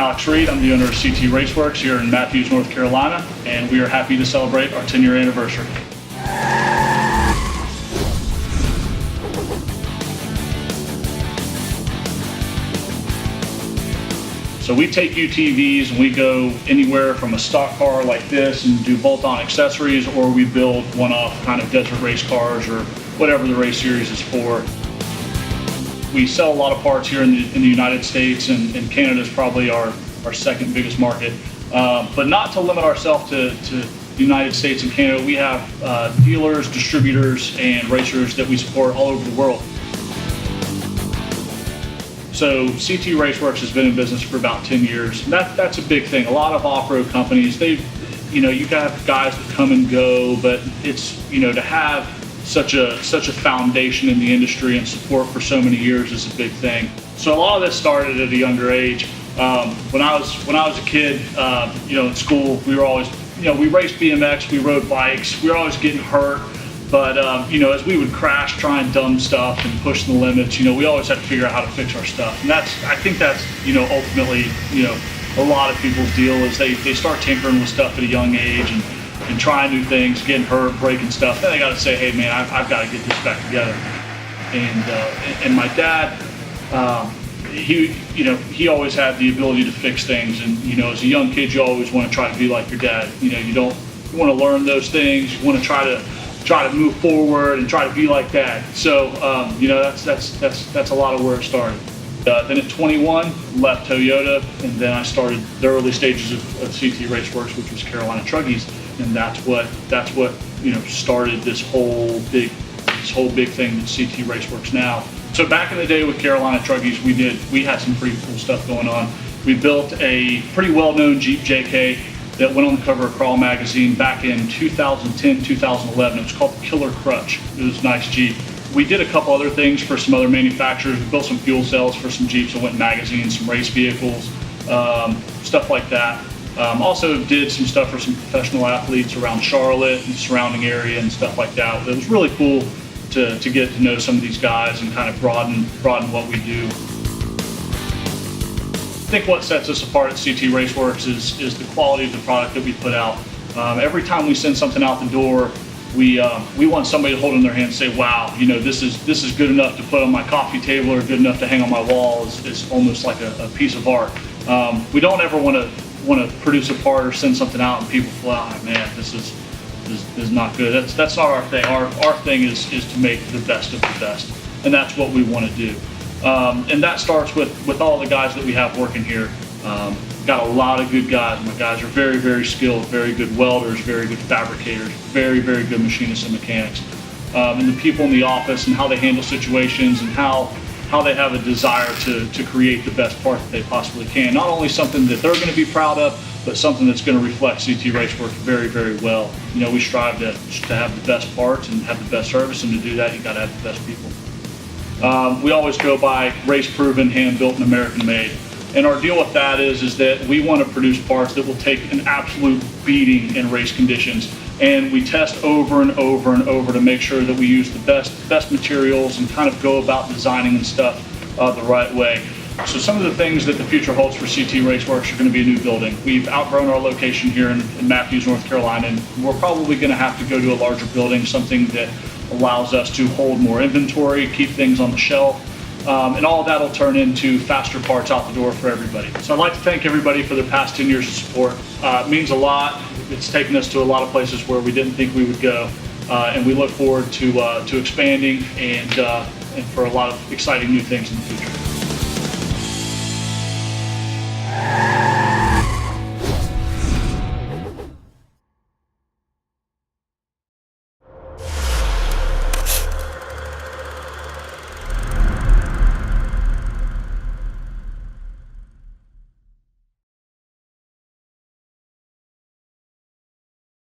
Alex Reed. I'm the owner of CT Race Worx here in Matthews, North Carolina, and we are happy to celebrate our 10-year anniversary. So we take UTVs and we go anywhere from a stock car like this and do bolt-on accessories, or we build one-off kind of desert race cars or whatever the race series is for. We sell a lot of parts here in the United States, and Canada is probably our second biggest market. But not to limit ourselves to the United States and Canada, we have dealers, distributors, and racers that we support all over the world. So CT Race Worx has been in business for about 10 years. And that's a big thing. A lot of off-road companies, you have guys that come and go, but it's, to have such a foundation in the industry and support for so many years is a big thing. So a lot of this started at a younger age. When I was a kid, in school, we were always, we raced BMX, we rode bikes, we were always getting hurt. But, as we would crash, try and dumb stuff and push the limits, we always had to figure out how to fix our stuff. And I think that's, ultimately, a lot of people's deal is they start tinkering with stuff at a young age and trying new things, getting hurt, breaking stuff. Then they got to say, hey, man, I've got to get this back together. And my dad, he always had the ability to fix things. And, as a young kid, you always want to try to be like your dad. You want to learn those things. You want to try to move forward and try to be like that. So, that's a lot of where it started. Then at 21, left Toyota, and then I started the early stages of CT Race Worx, which was Carolina Truggies, and that's what started this whole big thing that's CT Race Worx now. So back in the day with Carolina Truggies, we had some pretty cool stuff going on. We built a pretty well-known Jeep JK that went on the cover of Crawl magazine back in 2010, 2011. It was called the Killer Crutch. It was a nice Jeep. We did a couple other things for some other manufacturers. We built some fuel cells for some Jeeps that went in magazines, some race vehicles, stuff like that. Also did some stuff for some professional athletes around Charlotte and the surrounding area and stuff like that. It was really cool to get to know some of these guys and kind of broaden what we do. I think what sets us apart at CT Race Worx is the quality of the product that we put out. Every time we send something out the door, we want somebody to hold in their hand and say, wow, this is good enough to put on my coffee table or good enough to hang on my wall. It's almost like a piece of art. We don't ever want to produce a part or send something out and people feel, oh, man, this is not good. That's not our thing. Our thing is to make the best of the best, and that's what we want to do. And that starts with all the guys that we have working here. Got a lot of good guys. My guys are very, very skilled, very good welders, very good fabricators, very, very good machinists and mechanics. And the people in the office and how they handle situations and how they have a desire to create the best part that they possibly can. Not only something that they're going to be proud of, but something that's going to reflect CT Race Worx very, very well. We strive to have the best parts and have the best service, and to do that, you got to have the best people. We always go by race-proven, hand-built, and American-made. And our deal with that is that we want to produce parts that will take an absolute beating in race conditions. And we test over and over and over to make sure that we use the best materials and kind of go about designing and stuff the right way. So some of the things that the future holds for CT Race Worx are going to be a new building. We've outgrown our location here in Matthews, North Carolina, and we're probably going to have to go to a larger building, something that allows us to hold more inventory, keep things on the shelf, and all of that will turn into faster parts out the door for everybody. So I'd like to thank everybody for the past 10 years of support. It means a lot. It's taken us to a lot of places where we didn't think we would go, and we look forward to expanding and for a lot of exciting new things in the future.